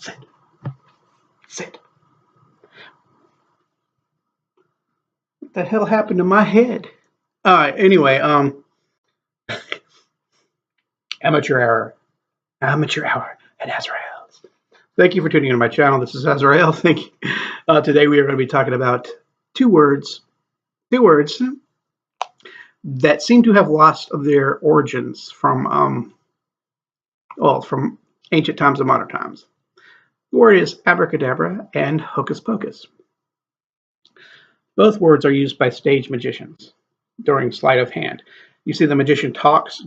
Sit. Sit. What the hell happened to my head? Anyway, amateur hour. Amateur hour at Azrael's. Thank you for tuning into my channel. This is Azrael. Thank you. Today we are going to be talking about two words that seem to have lost their origins from ancient times to modern times. The word is abracadabra and hocus pocus. Both words are used by stage magicians during sleight of hand. You see the magician talks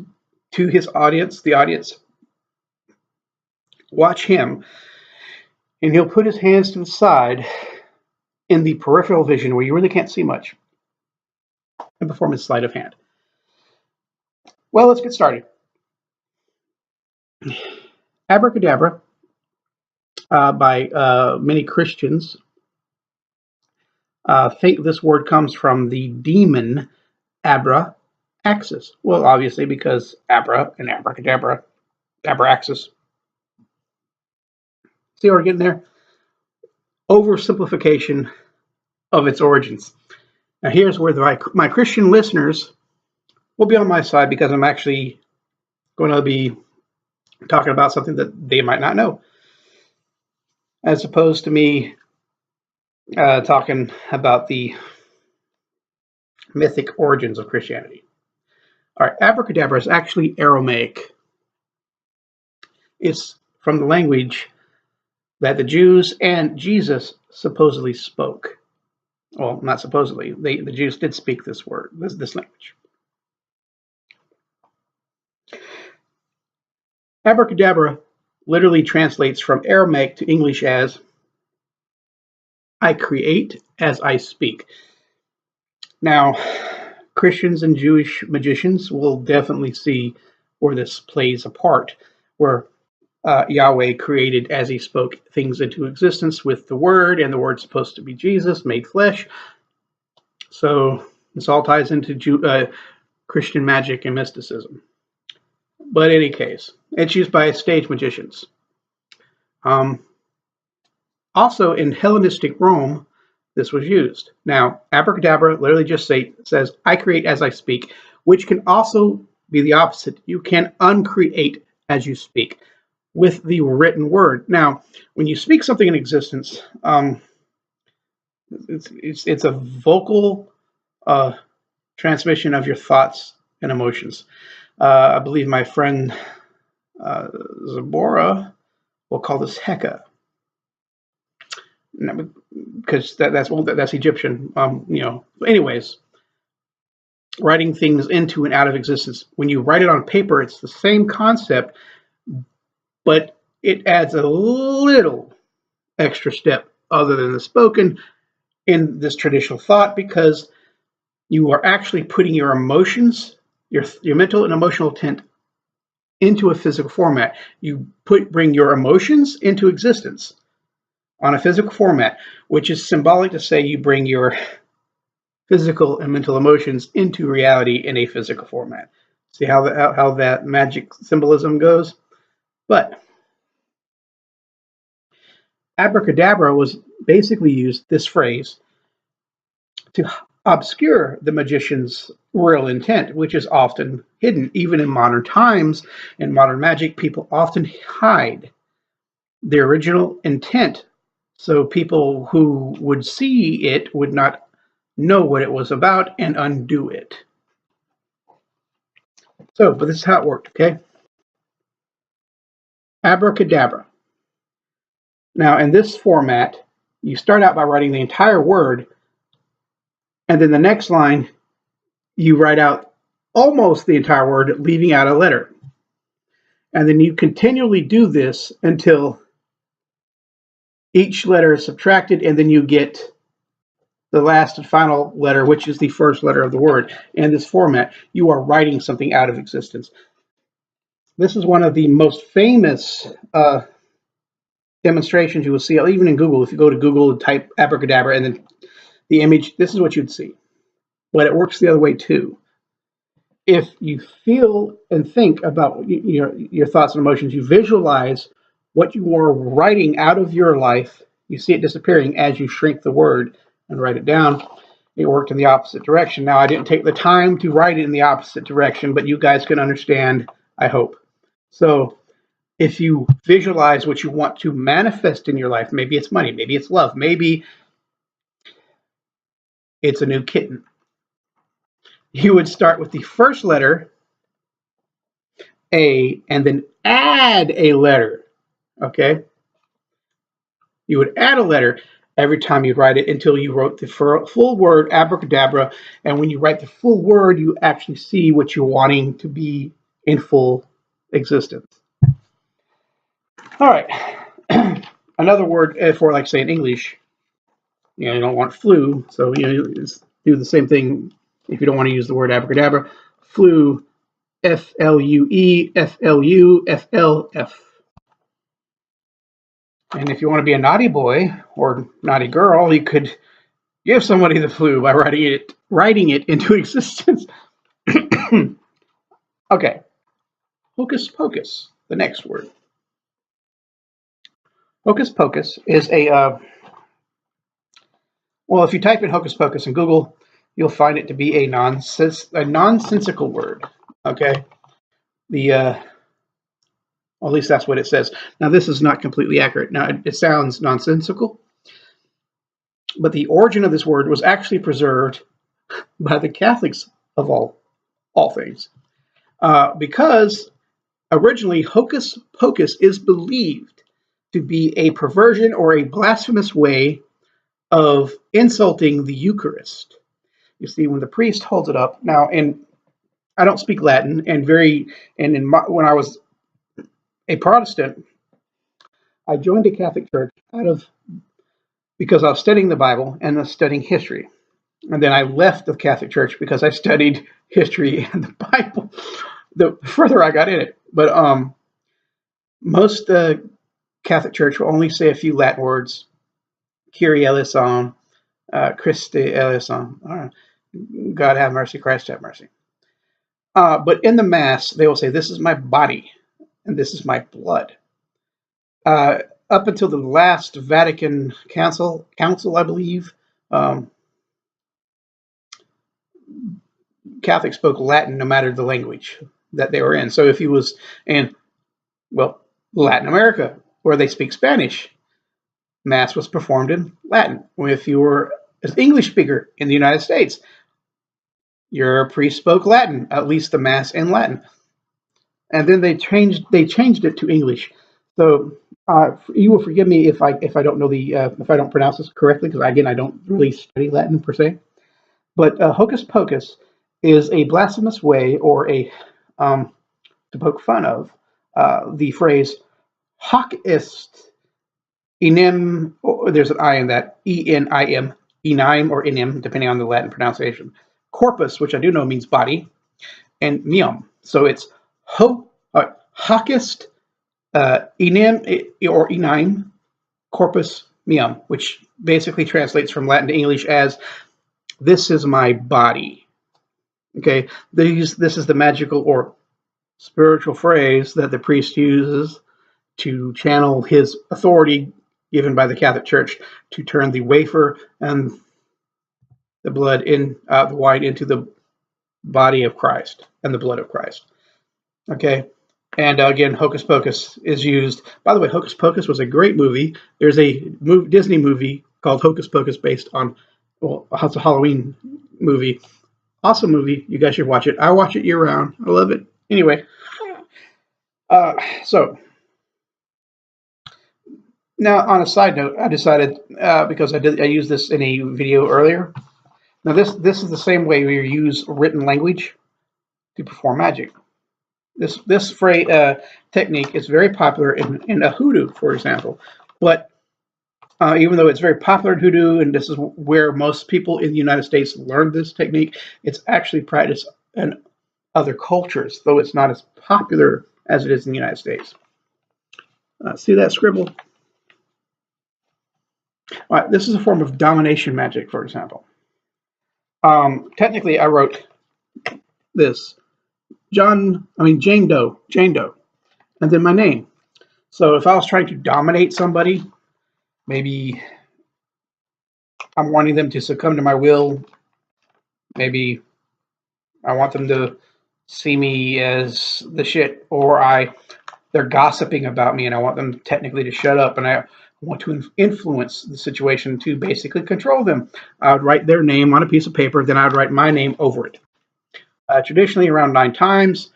to his audience, the audience watch him, and he'll put his hands to the side in the peripheral vision where you really can't see much and perform his sleight of hand. Well, let's get started. Abracadabra, by many Christians, think this word comes from the demon Abraxas. Well, obviously because Abra and Abracadabra, Abraxas. See how we're getting there? Oversimplification of its origins. Now here's where my Christian listeners will be on my side, because I'm actually going to be talking about something that they might not know, as opposed to me talking about the mythic origins of Christianity. All right, abracadabra is actually Aramaic. It's from the language that the Jews and Jesus supposedly spoke. Well, not supposedly. The Jews did speak this word, this language. Abracadabra literally translates from Aramaic to English as I create as I speak. Now, Christians and Jewish magicians will definitely see where this plays a part, where Yahweh created as he spoke things into existence with the word, and the word's supposed to be Jesus made flesh. So this all ties into Christian magic and mysticism. But in any case, it's used by stage magicians. Also in Hellenistic Rome, this was used. Now, abracadabra literally just says, I create as I speak, which can also be the opposite. You can uncreate as you speak with the written word. Now, when you speak something in existence, it's a vocal transmission of your thoughts and emotions. I believe my friend Zabora will call this Heka, because that's Egyptian. Anyways, writing things into and out of existence. When you write it on paper, it's the same concept, but it adds a little extra step other than the spoken in this traditional thought, because you are actually putting your emotions, your mental and emotional intent, into a physical format. You bring your emotions into existence on a physical format, which is symbolic to say you bring your physical and mental emotions into reality in a physical format. See how that magic symbolism goes? But abracadabra was basically used, this phrase, to obscure the magician's real intent, which is often hidden. Even in modern times, in modern magic, people often hide their original intent, so people who would see it would not know what it was about and undo it. So, but this is how it worked, okay? Abracadabra. Now, in this format, you start out by writing the entire word, and then the next line, you write out almost the entire word, leaving out a letter. And then you continually do this until each letter is subtracted, and then you get the last and final letter, which is the first letter of the word. In this format, you are writing something out of existence. This is one of the most famous demonstrations you will see, even in Google. If you go to Google and type abracadabra and then the image, this is what you'd see. But it works the other way too. If you feel and think about your thoughts and emotions, you visualize What you are writing out of your life, you see it disappearing as you shrink the word and write it down. It worked in the opposite direction. Now, I didn't take the time to write it in the opposite direction, but you guys can understand, I hope. So, if you visualize what you want to manifest in your life, maybe it's money, maybe it's love, maybe it's a new kitten. You would start with the first letter, A, and then add a letter. Okay? You would add a letter every time you write it until you wrote the full word abracadabra. And when you write the full word, you actually see what you're wanting to be in full existence. All right. Another word for, like, say, in English, you don't want flu, so do the same thing if you don't want to use the word abracadabra. Flu, FLUE, FLU, FLF. And if you want to be a naughty boy or naughty girl, you could give somebody the flu by writing it into existence. Okay, hocus pocus, the next word. Hocus pocus is well, if you type in hocus pocus in Google, you'll find it to be a nonsensical word. Okay, well, at least that's what it says. Now, this is not completely accurate. Now, it sounds nonsensical, but the origin of this word was actually preserved by the Catholics of all things, because originally hocus pocus is believed to be a perversion or a blasphemous way of insulting the Eucharist. You see, when the priest holds it up now, and I don't speak Latin, when I was a Protestant, I joined a Catholic church because I was studying the Bible and studying history. And then I left the Catholic Church because I studied history and the Bible. The further I got in it, but most Catholic Church will only say a few Latin words: Kyrie eleison, Christe eleison, God have mercy, Christ have mercy. But in the Mass, they will say, "This is my body, and this is my blood." Up until the last Vatican Council, I believe, Catholics spoke Latin no matter the language that they were in. So if he was in, well, Latin America, where they speak Spanish, Mass was performed in Latin. If you were an English speaker in the United States, your priest spoke Latin, at least the Mass in Latin. And then they changed it to English. So you will forgive me if I don't know if I don't pronounce this correctly, because again, I don't really study Latin per se. But hocus pocus is a blasphemous way, or to poke fun of the phrase hoc est enim, or there's an I in that, enim, enim or enim, depending on the Latin pronunciation. Corpus, which I do know means body, and meum. So it's hoc est enim or enim corpus meum, which basically translates from Latin to English as "this is my body." Okay, this is the magical or spiritual phrase that the priest uses to channel his authority given by the Catholic Church to turn the wafer and the wine into the body of Christ and the blood of Christ. Okay, and again, Hocus Pocus is used. By the way, Hocus Pocus was a great movie. There's a Disney movie called Hocus Pocus based on, well, it's a Halloween movie. Awesome movie. You guys should watch it. I watch it year round. I love it. Anyway, so now on a side note, I decided because I used this in a video earlier. Now this is the same way we use written language to perform magic. This phrase technique is very popular in a hoodoo, for example. But even though it's very popular in hoodoo, and this is where most people in the United States learned this technique, it's actually practiced in other cultures, though it's not as popular as it is in the United States. See that scribble? All right, this is a form of domination magic, for example. Technically, I wrote this: Jane Doe, and then my name. So if I was trying to dominate somebody, maybe I'm wanting them to succumb to my will. Maybe I want them to see me as the shit, or they're gossiping about me and I want them technically to shut up, and I want to influence the situation to basically control them. I would write their name on a piece of paper, then I would write my name over it. Traditionally around 9 times,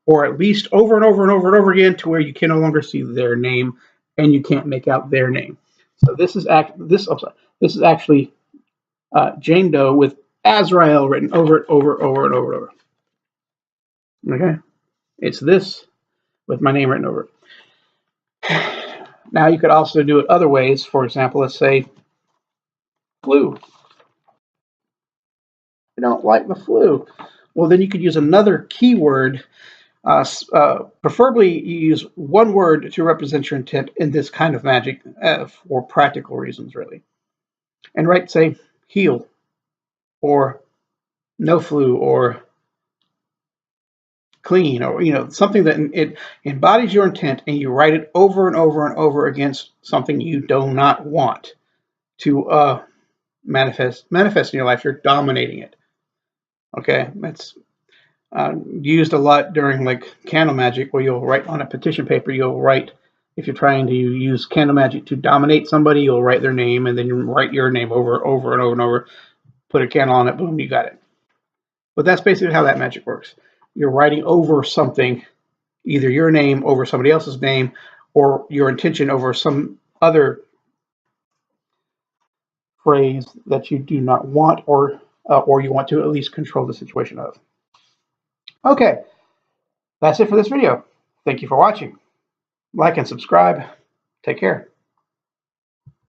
or at least over and over and over and over again, to where you can no longer see their name and you can't make out their name. So this is actually Jane Doe with Azrael written over it, over and over. Okay, it's this with my name written over it. Now you could also do it other ways. For example, let's say flu. I don't like the flu. Well, then you could use another keyword. Preferably, you use one word to represent your intent in this kind of magic for practical reasons, really. And write, say, heal, or no flu, or clean, or something that it embodies your intent, and you write it over and over and over against something you do not want to manifest in your life. You're dominating it. Okay, that's used a lot during like candle magic, where you'll write on a petition paper. You'll write, if you're trying to use candle magic to dominate somebody, you'll write their name and then you write your name over and over and over. Put a candle on it, boom, you got it. But that's basically how that magic works. You're writing over something, either your name over somebody else's name, or your intention over some other phrase that you do not want, or you want to at least control the situation of. Okay, that's it for this video. Thank you for watching. Like and subscribe. Take care.